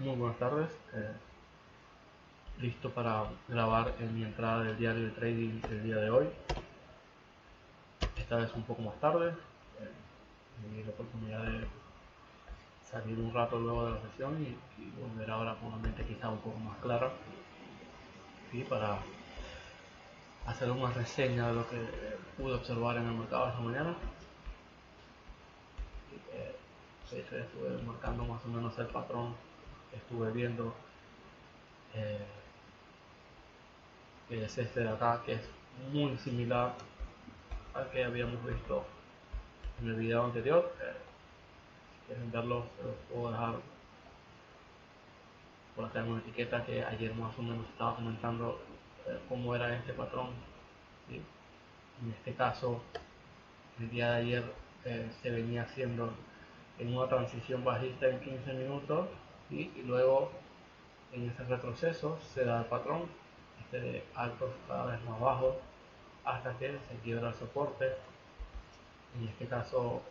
Muy buenas tardes, listo para grabar en mi entrada del diario de trading el día de hoy. Esta vez un poco más tarde, me di la oportunidad de salir un rato luego de la sesión y volver ahora con una mente quizá un poco más clara, ¿sí? Para hacer una reseña de lo que pude observar en el mercado esta mañana. De hecho, estuve marcando más o menos el patrón que estuve viendo, eh, que es este de acá, que es muy similar al que habíamos visto en el video anterior. Si quieren verlo, se los puedo dejar por acá en una etiqueta, que ayer más o menos estaba comentando cómo era este patrón, ¿sí? En este caso, el día de ayer se venía haciendo en una transición bajista en 15 minutos, ¿sí? Y luego en ese retroceso se da el patrón de altos cada vez más bajos hasta que se quiebra el soporte. En este caso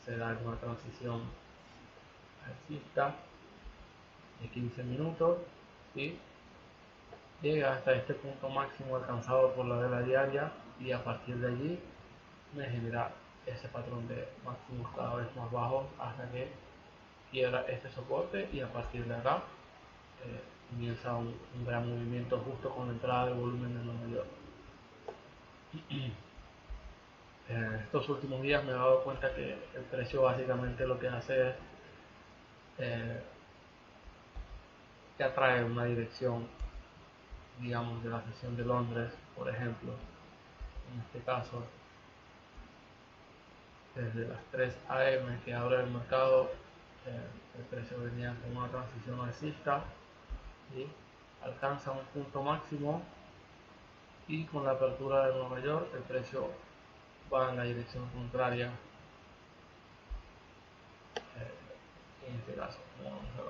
se da una transición alcista de 15 minutos, ¿sí? Llega hasta este punto máximo alcanzado por la vela diaria y a partir de allí me genera ese patrón de máximos cada vez más bajos hasta que quiebra este soporte, y a partir de acá comienza un gran movimiento justo con la entrada del volumen de Nueva York. En estos últimos días me he dado cuenta que el precio básicamente lo que hace es eh, que atrae una dirección, digamos, de la sesión de Londres, por ejemplo. En este caso, desde las 3 AM que abre el mercado, el precio venía con una transición alcista y alcanza un punto máximo, y con la apertura de Nueva York el precio va en la dirección contraria, en este caso, como vamos a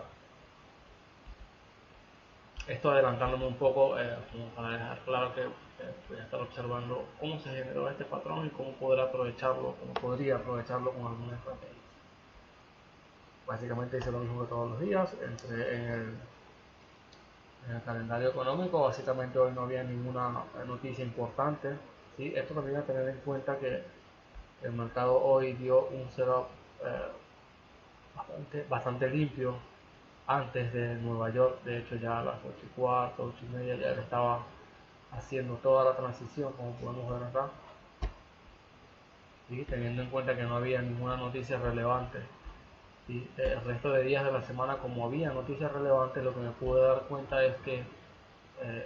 ver. Esto adelantándome un poco, como para dejar claro que voy a estar observando cómo se generó este patrón y cómo poder aprovecharlo, cómo podría aprovecharlo con alguna estrategia. Básicamente hice lo mismo que todos los días, entré en el calendario económico. Básicamente hoy no había ninguna noticia importante, ¿sí? Esto también a tener en cuenta que el mercado hoy dio un setup bastante limpio antes de Nueva York. De hecho, ya a las 8:15, 8:30 ya estaba haciendo toda la transición, como podemos ver acá, y teniendo en cuenta que no había ninguna noticia relevante. Y el resto de días de la semana, como había noticias relevantes, lo que me pude dar cuenta es que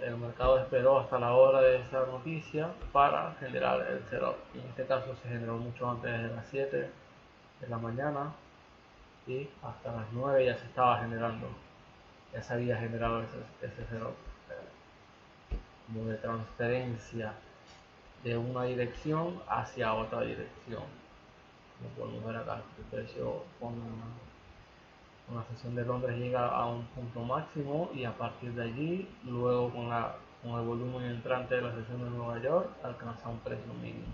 el mercado esperó hasta la hora de esa noticia para generar el setup. En este caso se generó mucho antes, de las 7 de la mañana, y hasta las 9 ya se estaba generando, ya se había generado ese setup, como de transferencia de una dirección hacia otra dirección. Como podemos ver acá, el precio con la sesión de Londres llega a un punto máximo, y a partir de allí, luego con el volumen entrante de la sesión de Nueva York, alcanza un precio mínimo.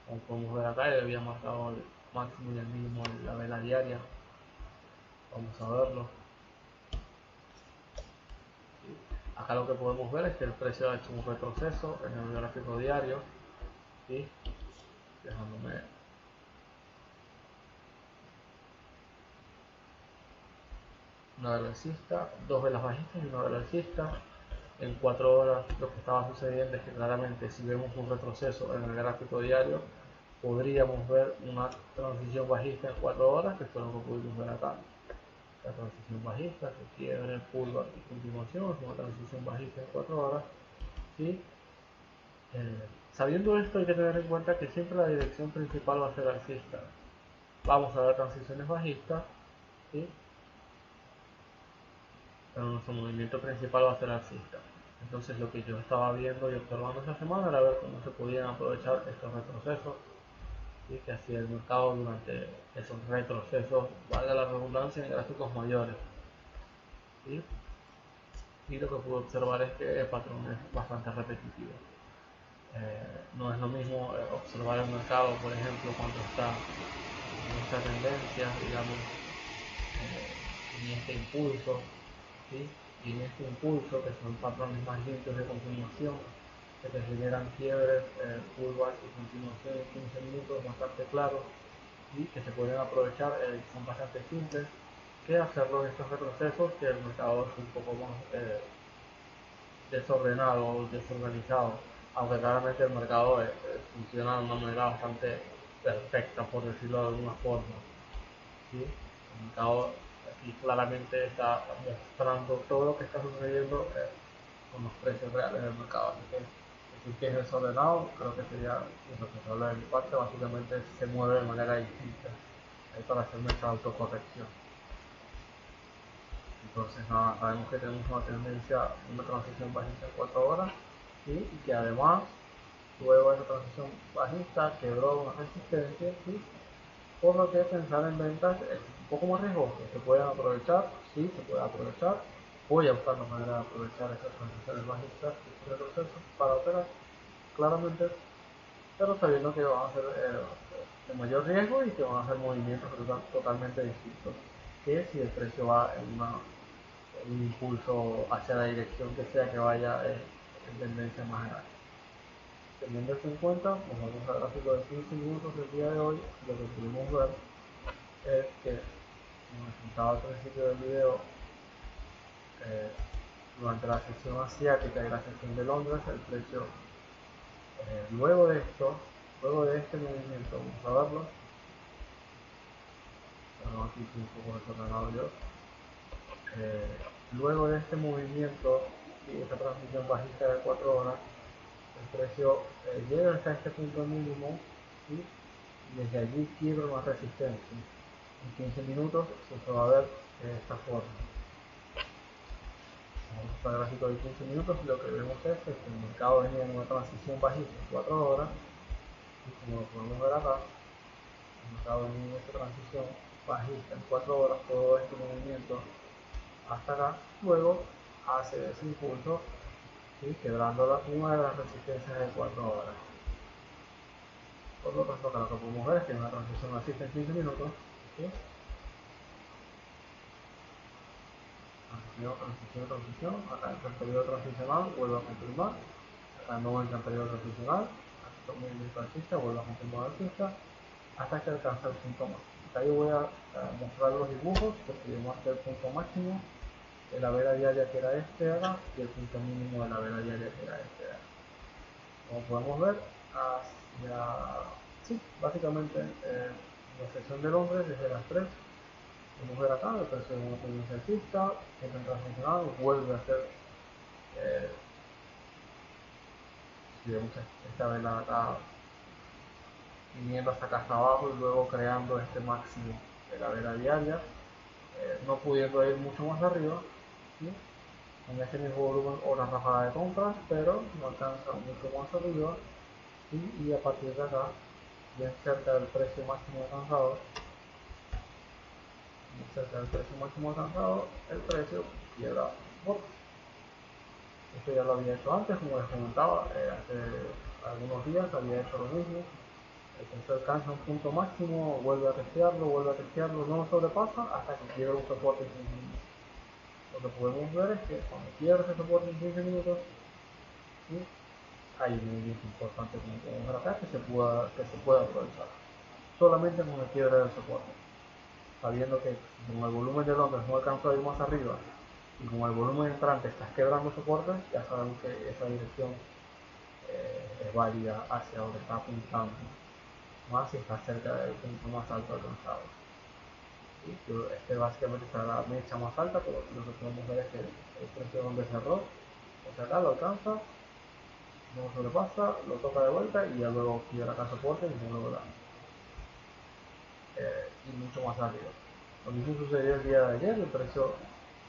Como podemos ver acá, ya había marcado el máximo y el mínimo en la vela diaria. Vamos a verlo. Acá lo que podemos ver es que el precio ha hecho un retroceso en el gráfico diario, y dejándome una vela alcista, dos velas bajistas y una vela alcista. En 4 horas lo que estaba sucediendo es que claramente, si vemos un retroceso en el gráfico diario, podríamos ver una transición bajista en 4 horas, que fue lo que pudimos ver acá. La transición bajista que quiebra el pullback y continuación es una transición bajista en 4 horas, ¿sí? Sabiendo esto, hay que tener en cuenta que siempre la dirección principal va a ser alcista. Vamos a ver transiciones bajistas, ¿sí? Pero nuestro movimiento principal va a ser alcista. Entonces lo que yo estaba viendo y observando esta semana era ver cómo se podían aprovechar estos retrocesos, y que hacía el mercado durante esos retrocesos, valga la redundancia, en gráficos mayores. ¿Sí? Y lo que pude observar es que el patrón es bastante repetitivo. No es lo mismo observar el mercado, por ejemplo, cuando está en esta tendencia, digamos, en este impulso, ¿sí? Y en este impulso, que son patrones más limpios de continuación, que te generan quiebres, pullback y continuación en 15 minutos bastante claros y que se pueden aprovechar, son bastante simples, que hacerlo en estos retrocesos que el mercado es un poco más desordenado, desorganizado, aunque claramente el mercado funciona de una manera bastante perfecta, por decirlo de alguna forma. ¿Sí? El mercado aquí claramente está mostrando todo lo que está sucediendo con los precios reales del mercado. Así que decir que es desordenado, creo que sería irresponsable de mi parte. Básicamente se mueve de manera distinta para hacer nuestra autocorrección. Entonces sabemos que tenemos una tendencia, una transición bajista en 4 horas, ¿sí? Y que además luego de esa transición bajista quebró una resistencia, ¿sí? Por lo que pensar en ventas es un poco más riesgoso. Se pueden aprovechar, sí, se puede aprovechar. Voy a buscar la manera de aprovechar esas transiciones bajistas y estos retrocesos para operar claramente, pero sabiendo que van a ser de mayor riesgo y que van a ser movimientos totalmente distintos que si el precio va en un impulso hacia la dirección que sea que vaya en tendencia más grande. Teniendo esto en cuenta, nos vamos al gráfico de 15 minutos del día de hoy. Lo que pudimos ver es que, como les contaba al principio del video, durante la sesión asiática y la sesión de Londres, el precio, luego de esto, luego de este movimiento, vamos a verlo, bueno, aquí estoy un poco desordenado yo, luego de este movimiento y esta transición bajista de 4 horas, el precio llega hasta este punto mínimo y desde allí quiebra una resistencia. En 15 minutos se va a ver de esta forma. Vamos al gráfico de 15 minutos y lo que vemos es que el mercado venía en una transición bajista en 4 horas y como lo podemos ver acá, el mercado venía en esta transición bajista en 4 horas, todo este movimiento hasta acá, luego hace ese impulso, ¿sí? Quebrando una de las resistencias de 4 horas. Por lo tanto, acá lo que podemos ver es que una transición alcista en 15 minutos, ¿sí? Transición, acá entra el periodo transicional, vuelve a confirmar, acá no entra el periodo transicional, aquí está un movimiento alcista, vuelve a confirmar alcista, hasta que alcanza el punto máximo. Acá yo voy a mostrar los dibujos, porque yo marqué el punto máximo de la vela diaria que era este de acá, y el punto mínimo de la vela diaria que era este de acá. Como podemos ver, sí, básicamente la sesión de Londres desde las 3. Podemos ver acá, el precio de una tendencia alcista, entra en transaccional, vuelve a hacer, si vemos esta vela acá, viniendo hasta acá hasta abajo y luego creando este máximo de la vela diaria, no pudiendo ir mucho más arriba, ¿sí? En este mismo volumen o la ráfaga de compras, pero no alcanza mucho más arriba, ¿sí? Y a partir de acá, bien cerca del precio máximo alcanzado, el precio quiebra soporte. Esto ya lo había hecho antes, como les comentaba, hace algunos días había hecho lo mismo. El precio alcanza un punto máximo, vuelve a testearlo, no lo sobrepasa hasta que quiebra un soporte en 15 minutos. Lo que podemos ver es que cuando quiebra ese soporte en 15 minutos, ¿sí? Hay un movimiento importante como podemos ver acá que se puede aprovechar. Solamente con el quiebre del soporte, sabiendo que con el volumen de Londres no alcanzó a ir más arriba y con el volumen entrante estás quebrando soportes, ya sabemos que esa dirección es válida hacia donde está apuntando, más si está cerca del punto más alto alcanzado. ¿Sí? Este básicamente está la mecha más alta, pero lo que podemos ver es que el precio donde cerró, o sea acá lo alcanza, no lo sobrepasa, lo toca de vuelta y ya luego quiebra acá soporte y no lo da. Y mucho más arriba. Lo mismo sucedió el día de ayer, el precio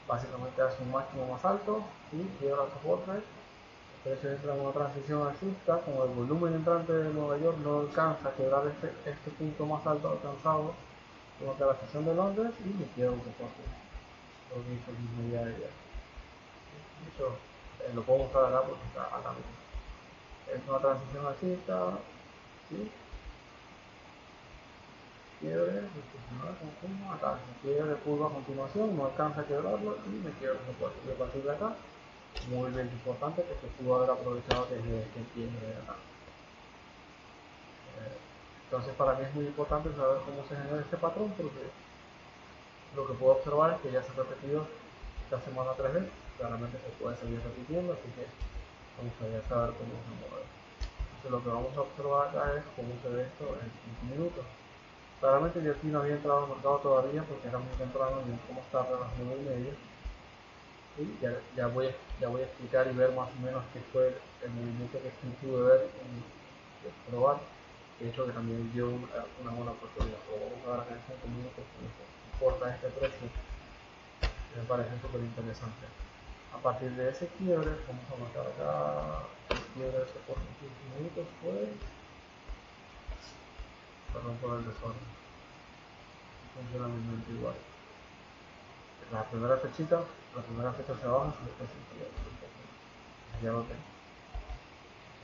básicamente hace un máximo más alto y quiebra soporte. El precio entra en una transición alcista, como el volumen entrante de Nueva York no alcanza a quebrar este punto más alto alcanzado durante la sesión de Londres y le quiebra un soporte. Lo que hizo el mismo día de ayer. De hecho, lo puedo mostrar acá porque está acá mismo. Es una transición alcista, ¿sí? quiebre institucional continuo, acá me quiebre curva a continuación, no alcanza a quebrarlo y me quiebre soporte. Y a partir de acá, movimiento importante que se pudo haber aprovechado desde este quiebre de acá. Entonces para mí es muy importante saber cómo se genera este patrón porque lo que puedo observar es que ya se ha repetido esta semana 3 veces, claramente se puede seguir repitiendo, así que me gustaría saber cómo se mueve. Entonces lo que vamos a observar acá es cómo se ve esto en 5 minutos. Claramente yo aquí no había entrado al mercado todavía porque era muy temprano y como tarde a las 9:30. Y ya voy a explicar y ver más o menos qué fue el movimiento que sí pude ver y probar. De hecho que también dio una buena oportunidad. Pero vamos a ver acá en 5 minutos cómo se comporta este precio. Me parece súper interesante. A partir de ese quiebre, vamos a marcar acá el quiebre de soporte en 15 minutos fue. Perdón por el desorden. Funciona mi mente igual. La primera fechita hacia abajo es el precio. Ya lo tengo.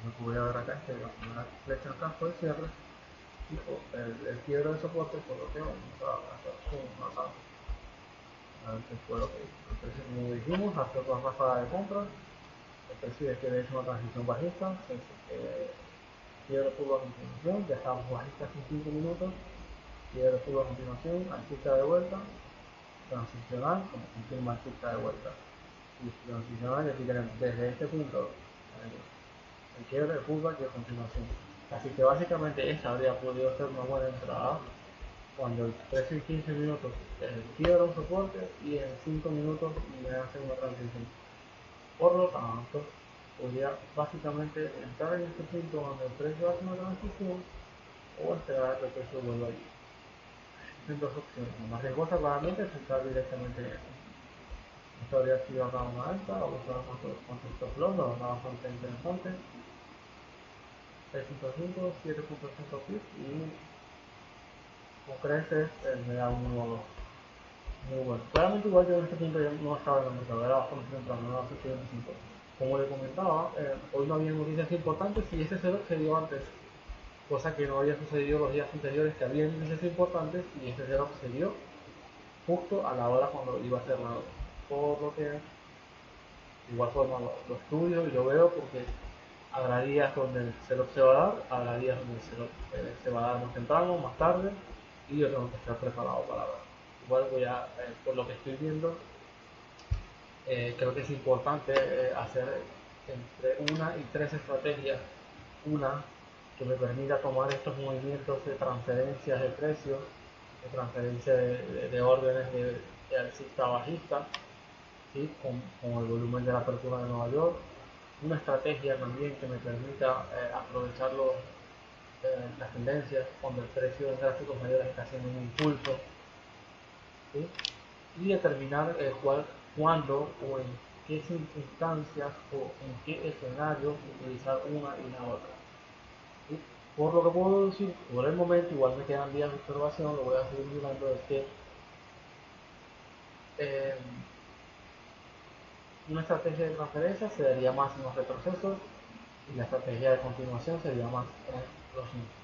Lo que voy a ver acá es que la primera flecha acá fue el cierre y el quiebre de soporte, por lo que vamos a hacer un acá. A ver qué fue lo que hizo. El precio, como dijimos, hace otra ráfaga de compra. El precio es que de hecho una transición bajista, quiebre curva a continuación, ya estamos bajistas en 5 minutos, quiebre curva a continuación, alcista de vuelta, transicional, como confirma alcista de vuelta. Y transicional, y aquí tenemos desde este punto el quiebre de pullback y a continuación. Así que básicamente esta habría podido ser una buena entrada cuando el precio en 15 minutos quiebra un soporte y en 5 minutos me hace una transición. Por lo tanto, podría básicamente entrar en este punto donde el precio hace una transición o esperar a que el precio vuelva allí. Existen dos opciones. La más riesgosa claramente es entrar directamente en esto. Esto habría sido acá una alta, vamos a ver cuánto stop loss, la verdad bastante interesante. 6.5, 7.5 pips y con creces me da un 1-2 muy bueno. Claramente igual yo en este punto ya no estaba en el mercado, era bastante temprano, no era 7.25. Como le comentaba, hoy no había noticias importantes y ese cero se dio antes, cosa que no había sucedido los días anteriores, que había noticias importantes y ese cero se dio justo a la hora cuando iba a ser la hora. Por lo que de igual forma lo estudio y lo veo porque habrá días donde el setup se va a dar, habrá días donde el setup se va a dar más temprano, más tarde, y yo tengo que estar preparado para ver. Igual voy a, por lo que estoy viendo, creo que es importante hacer entre una y tres estrategias. Una que me permita tomar estos movimientos de transferencias de precios, de transferencia de órdenes de alcista a bajista, ¿sí? con el volumen de la apertura de Nueva York. Una estrategia también que me permita aprovechar las tendencias cuando el precio en gráficos mayores está haciendo un impulso, ¿sí? Y determinar cuándo o en qué circunstancias o en qué escenarios utilizar una y la otra, ¿sí? Por lo que puedo decir, por el momento, igual me quedan días de observación, lo voy a seguir mirando, es que eh, una estrategia de transferencia se daría más en los retrocesos y la estrategia de continuación sería más en los índices.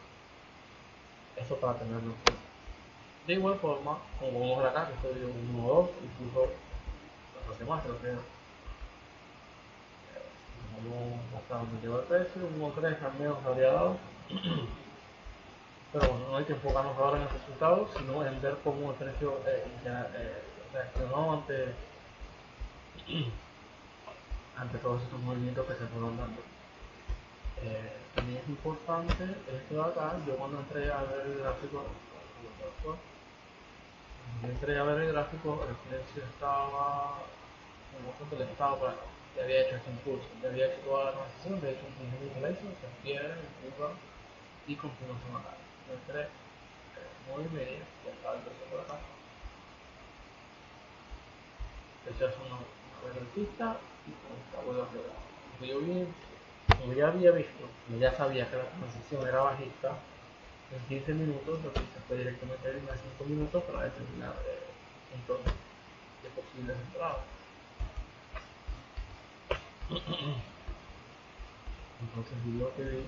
Eso para tenerlo en cuenta. De igual forma, como vamos a ver acá, que estoy en 1-2, incluso hace más, creo que vamos hasta donde llegó el precio, 1-3 al menos habría dado. Pero bueno, no hay que enfocarnos ahora en el resultado, sino en ver cómo el precio reaccionó ante todos estos movimientos que se fueron dando. También es importante esto de acá, yo cuando entré a ver el gráfico, el precio estaba, como que estaba por acá, ya había hecho este impulso, ya había hecho toda la transición, de hecho un la hizo, se pierde, empuja y continuación acá. Yo entré 9:30, ya estaba el precio por acá, rechazo una revertista y vuelvo a hacer. Porque yo vi, como ya había visto, como ya sabía que la transición era bajista, en 15 minutos lo que hice fue directamente irme a 5 minutos para determinar puntos de posibles entradas. Entonces lo que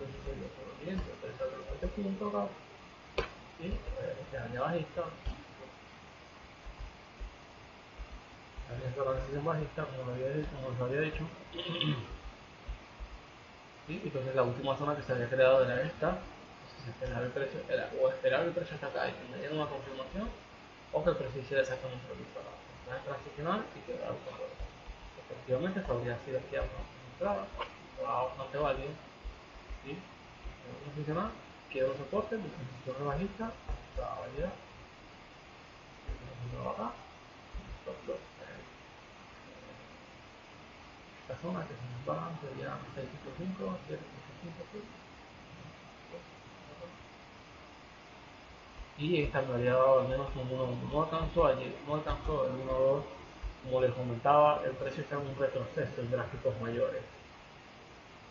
sucedió fue lo siguiente, este punto acá, ¿sí? De bajista, la transición bajista, como les había dicho. ¿Sí? Entonces la última zona que se había creado era esta. Entonces esperar el precio, o esperar el precio hasta acá y que me diera una confirmación, o que el precio hiciera exactamente lo que hizo la transicional y quedara un poco. Efectivamente, esto habría sido aquí a una entrada, bastante válido. ¿Sí? Transicional, quiero soporte, mi transición es bajista, está válida, acá, stop loss. Esta zona que se nos va sería 6.5, 7.5, y esta me había dado al menos un 1, no alcanzó ayer, no alcanzó el 1.2, como les comentaba, el precio está en un retroceso en gráficos mayores,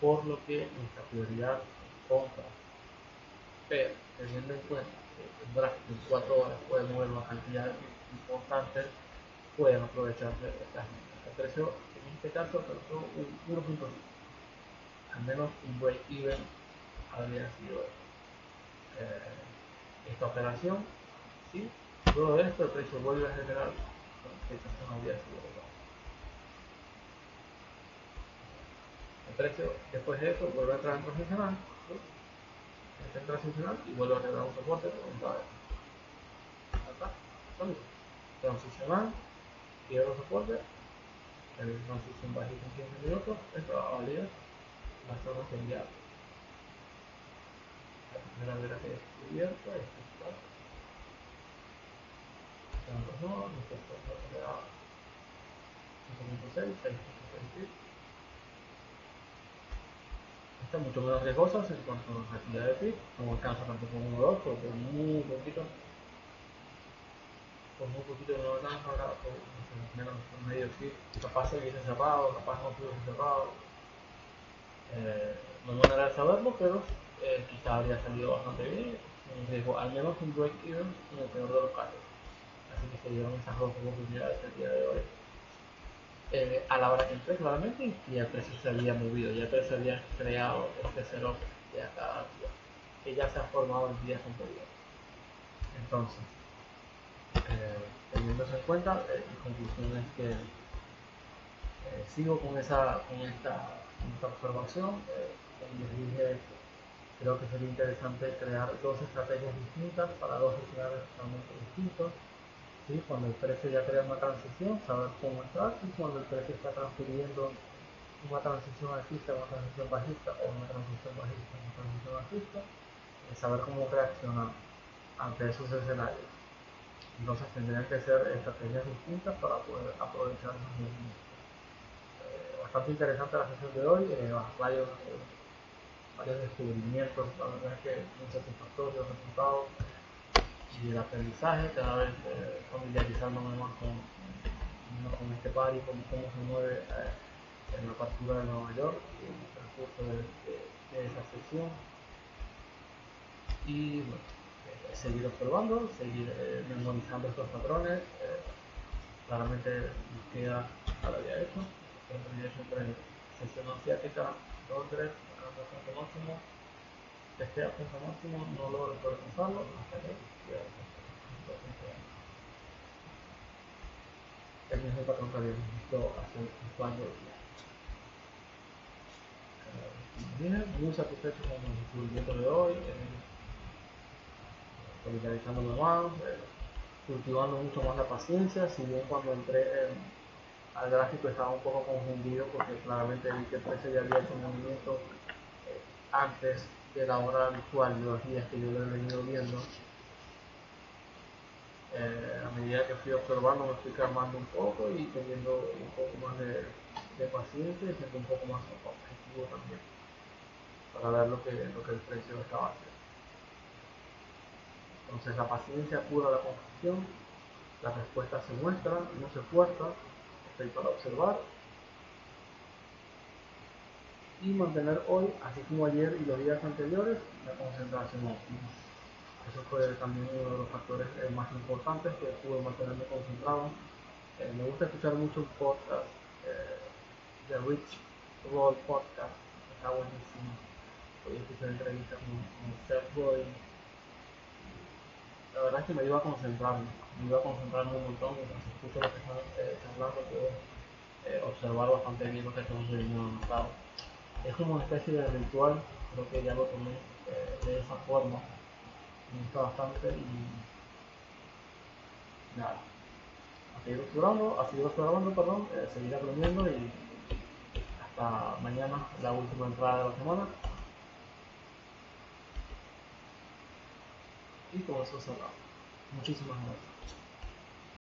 por lo que nuestra prioridad es compra, pero teniendo en cuenta que un gráfico en 4 horas puede mover una cantidad importante, pueden aprovecharse de estas ventas. El precio en este caso alcanzó un 1.5, al menos un break even habría sido esta operación, ¿sí? Luego de esto el precio vuelve a generar situación habría sido el precio después de eso vuelve a entrar en transicional, ¿sí? Entra en transicional y vuelve a generar un soporte por un lado acá, transicional, quiero soporte, transición bajita en 15 minutos, esto va a validar la zona sería la primera vela que he descubierto, esta no, nuestro soporte le da 5.6, 6.6. Está mucho menos riesgosas en cuanto a la cantidad de PIB, no alcanza tampoco un 1.2, porque por muy poquito no alcanza, ahora por menos medio sí, capaz se hubiese cerrado, capaz no se hubiese cerrado, no hay manera de saberlo, pero quizá habría salido bastante bien, un riesgo, al menos un break even en el peor de los casos, así que se dieron esas dos oportunidades el día de hoy. A la hora que entré claramente y el precio se había movido, ya el precio había creado este setup de acá que ya se ha formado en días anteriores. Entonces, teniendo eso en cuenta, mi conclusión es que sigo con esta observación. Como les dije, creo que sería interesante crear dos estrategias distintas para dos escenarios totalmente distintos. ¿Sí? Cuando el precio ya crea una transición, saber cómo entrar, y cuando el precio está transfiriendo una transición alcista, una transición bajista, o una transición bajista, una transición alcista, saber cómo reaccionar ante esos escenarios. Entonces tendrían que ser estrategias distintas para poder aprovechar esos movimientos. Bastante interesante la sesión de hoy, varios descubrimientos, la verdad es que muy satisfactorios los resultados y el aprendizaje, cada vez familiarizándome más con este par y con cómo se mueve en la apertura de Nueva York y en el transcurso de esa sesión. Y bueno, seguir observando, seguir memorizando estos patrones. Claramente nos queda a la había hecho. Siempre sesión asiática, Londres, marcando punto máximo. Este a punto máximo, no logro poder pasarlo hasta que el mismo patrón que habíamos visto hace un par de días. Muy satisfecho con el descubrimiento de hoy, solidarizándome más, cultivando mucho más la paciencia, si bien cuando entré al gráfico estaba un poco confundido porque claramente vi que el precio ya había hecho un movimiento antes de la hora habitual de los días que yo lo he venido viendo. A medida que fui observando me fui calmando un poco y teniendo un poco más de paciencia y siendo un poco más objetivo también para ver lo que el precio estaba haciendo. Entonces la paciencia cura la confusión, la respuesta se muestra, no se fuerza, estoy para observar y mantener hoy, así como ayer y los días anteriores, la concentración óptima. Eso fue también uno de los factores más importantes que pude mantenerme concentrado. Me gusta escuchar mucho un podcast, The Rich Roll Podcast, está buenísimo. Voy a escuchar entrevistas con Seth Godin, la verdad es que me iba a concentrar, me iba a concentrar un montón mientras escucho lo que están charlando, puedo observar bastante bien lo que está sucediendo en el mercado. Es como una especie de ritual, creo que ya lo tomé de esa forma, me gusta bastante y nada, a seguir observando, perdón, seguir aprendiendo y hasta mañana, la última entrada de la semana, y con eso cerramos. Muchísimas gracias.